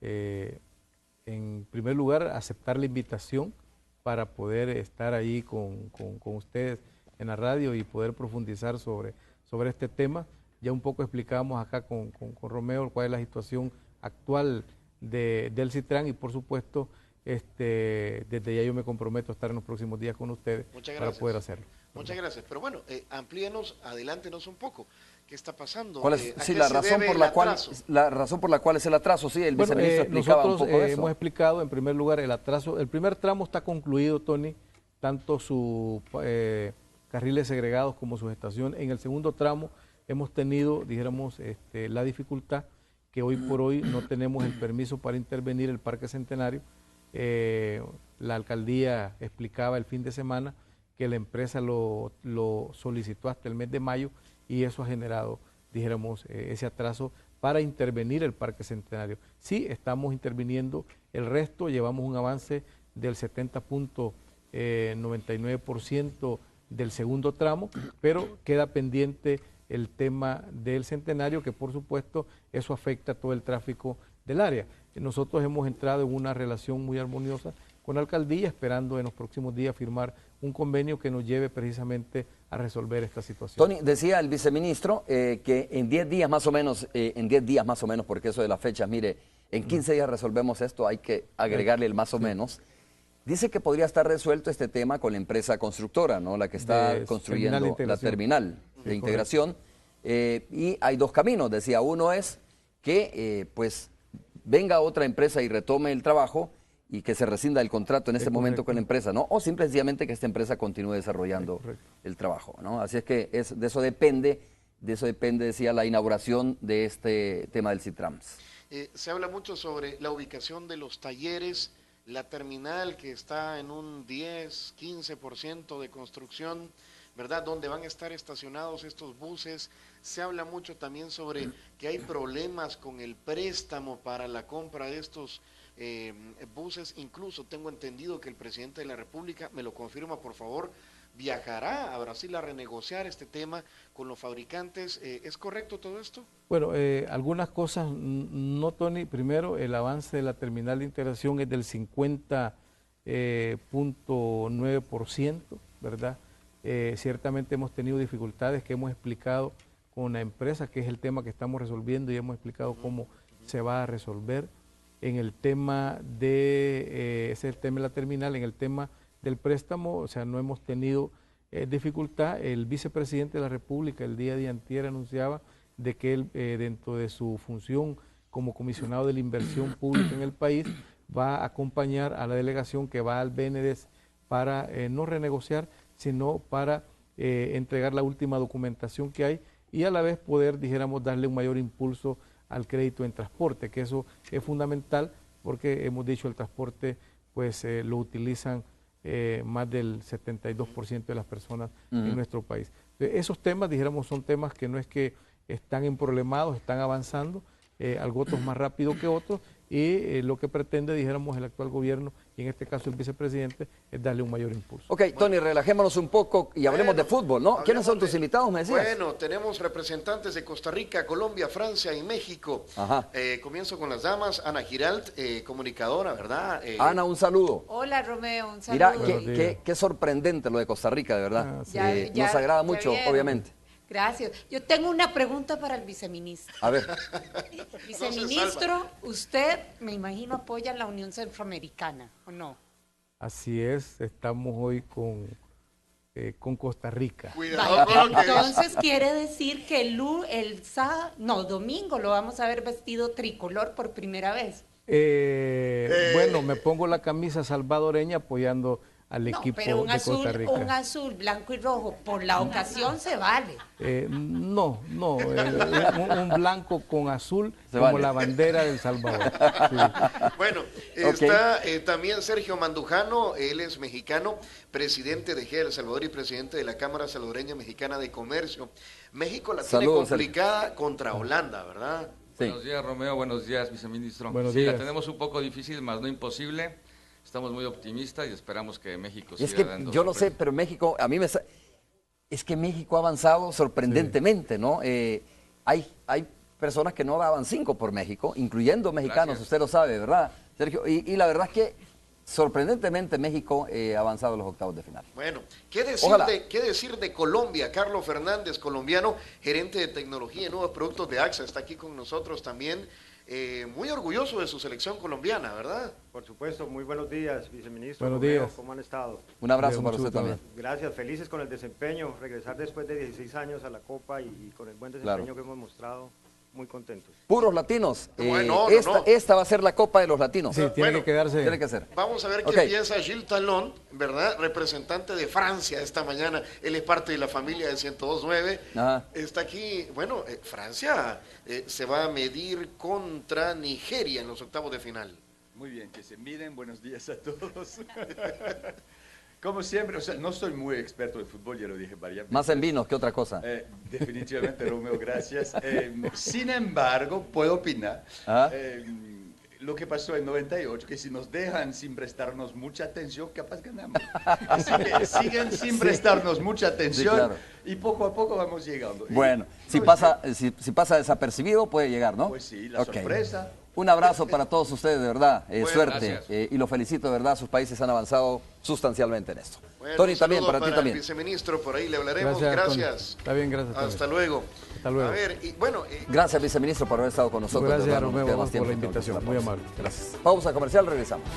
En primer lugar, aceptar la invitación para poder estar ahí con ustedes en la radio y poder profundizar sobre este tema. Ya un poco explicamos acá con Romeo cuál es la situación actual del CITRAN y por supuesto desde ya yo me comprometo a estar en los próximos días con ustedes para poder hacerlo. Muchas gracias, pero bueno, amplíenos, adelántenos un poco. ¿Qué está pasando? ¿Cuál es la razón por la cual es el atraso? Sí, el viceministro explicaba un poco eso. Hemos explicado en primer lugar el atraso. El primer tramo está concluido, Tony, tanto sus carriles segregados como su estación. En el segundo tramo hemos tenido, dijéramos, la dificultad que hoy por hoy no tenemos el permiso para intervenir el Parque Centenario. La alcaldía explicaba el fin de semana que la empresa lo solicitó hasta el mes de mayo y eso ha generado, dijéramos, ese atraso para intervenir el Parque Centenario. Sí, estamos interviniendo el resto, llevamos un avance del 70.99% del segundo tramo, pero queda pendiente el tema del Centenario, que por supuesto eso afecta a todo el tráfico del área. Nosotros hemos entrado en una relación muy armoniosa con la alcaldía, esperando en los próximos días firmar un convenio que nos lleve precisamente a resolver esta situación. Tony, decía el viceministro que en 10 días más o menos, porque eso de las fechas, mire, en 15 días resolvemos esto, hay que agregarle el más o menos. Dice que podría estar resuelto este tema con la empresa constructora, ¿no? La que está construyendo la terminal de integración. Y hay dos caminos, decía. Uno es que pues venga otra empresa y retome el trabajo y que se rescinda el contrato en este momento con la empresa, ¿no? O simplemente que esta empresa continúe desarrollando el trabajo, ¿no? Así es que de eso depende, decía, la inauguración de este tema del CITRAMS. Se habla mucho sobre la ubicación de los talleres la terminal que está en un 10, 15% de construcción, ¿verdad? Donde van a estar estacionados estos buses. Se habla mucho también sobre que hay problemas con el préstamo para la compra de estos buses. Incluso tengo entendido que el presidente de la República, me lo confirma por favor, viajará a Brasil a renegociar este tema con los fabricantes. ¿Es correcto todo esto? Bueno, algunas cosas no, Tony. Primero, el avance de la terminal de integración es del 50.9%, ¿verdad? Ciertamente hemos tenido dificultades que hemos explicado con la empresa, que es el tema que estamos resolviendo, y hemos explicado cómo se va a resolver. En el tema ese es el tema de la terminal. En el tema del préstamo, o sea, no hemos tenido dificultad. El vicepresidente de la República el día de antier anunciaba de que él, dentro de su función como comisionado de la inversión pública en el país, va a acompañar a la delegación que va al BNDES para no renegociar, sino para entregar la última documentación que hay y a la vez poder, dijéramos, darle un mayor impulso al crédito en transporte, que eso es fundamental porque hemos dicho el transporte pues lo utilizan más del 72% de las personas en nuestro país. Esos temas, dijéramos, son temas que no es que están emproblemados, están avanzando, algunos más rápido que otros, y lo que pretende, dijéramos, el actual gobierno, y en este caso el vicepresidente, es darle un mayor impulso. Ok, Tony, relajémonos un poco y hablemos de fútbol, ¿no? ¿Quiénes son tus invitados, me decías? Bueno, tenemos representantes de Costa Rica, Colombia, Francia y México. Ajá. Comienzo con las damas. Ana Giralt, comunicadora, ¿verdad? Ana, un saludo. Hola, Romeo, un saludo. Mira, qué sorprendente lo de Costa Rica, de verdad. Sí. Nos agrada mucho, vieron. obviamente. Gracias. Yo tengo una pregunta para el viceministro. A ver. Viceministro, usted, me imagino, apoya la Unión Centroamericana, ¿o no? Así es, estamos hoy con Costa Rica. Cuidado con lo que Entonces quiere decir que domingo lo vamos a ver vestido tricolor por primera vez. Bueno, me pongo la camisa salvadoreña apoyando al equipo pero de Costa Rica. un azul, blanco y rojo, por la ocasión se vale. No, un blanco con azul Se como vale. la bandera del Salvador. Sí. Bueno, está también Sergio Mandujano, él es mexicano, presidente de GEA El Salvador y presidente de la Cámara Salvadoreña Mexicana de Comercio. México la tiene Saludos, complicada contra Holanda, ¿verdad? Sí. Buenos días, Romeo. Buenos días, viceministro. Buenos Sí, días. la tenemos un poco difícil, más no imposible. Estamos muy optimistas y esperamos que México Y es siga que dando yo no sé, sorpresas. pero México, es que México ha avanzado sorprendentemente, ¿no? Hay personas que no daban 5 por México, incluyendo mexicanos, Gracias. usted lo sabe, ¿verdad, Sergio? Y la verdad es que sorprendentemente México ha avanzado a los octavos de final. Bueno, ¿qué Ojalá. decir de Colombia? Carlos Fernández, colombiano, gerente de tecnología y nuevos productos de AXA, está aquí con nosotros también. Muy orgulloso de su selección colombiana, ¿verdad? Por supuesto, muy buenos días, viceministro. Buenos Romeo, días. ¿Cómo han estado? Un abrazo Bien, para mucho usted gusto. también. Gracias, felices con el desempeño, regresar después de 16 años a la Copa y con el buen desempeño Claro. que hemos mostrado, muy contentos. Puros latinos. Bueno, Esta va a ser la Copa de los latinos. Sí, tiene Bueno, que quedarse. Tiene que ser. Vamos a ver Ok. qué piensa Gilles Talon, ¿verdad? Representante de Francia esta mañana. Él es parte de la familia de 102.9. Ajá. Está aquí, bueno, Francia se va a medir contra Nigeria en los octavos de final. Muy bien, que se miren, buenos días a todos. Como siempre, o sea, no soy muy experto en fútbol, ya lo dije varias veces. Más en vinos que otra cosa. Definitivamente, Romeo, gracias. Sin embargo, puedo opinar. Ah. Lo que pasó en 98, que si nos dejan sin prestarnos mucha atención, capaz ganamos. Así que siguen sin prestarnos mucha atención claro. y poco a poco vamos llegando. Bueno, si No, pasa desapercibido, puede llegar, ¿no? Pues sí, la Ok. sorpresa. Un abrazo para todos ustedes, de verdad. Bueno, Suerte. gracias. Y lo felicito, de verdad. Sus países han avanzado sustancialmente en esto. Bueno, Tony, un también, saludo para ti el también. viceministro, por ahí le hablaremos. Tony. Gracias. Está bien, gracias. Tony. Hasta luego. Hasta luego. A ver, y bueno, Gracias, viceministro, por haber estado con nosotros. Gracias, de verdad, no nos Romeo, queda vamos más tiempo por la que invitación. la Muy pausa. amable. Gracias. Pausa comercial, regresamos.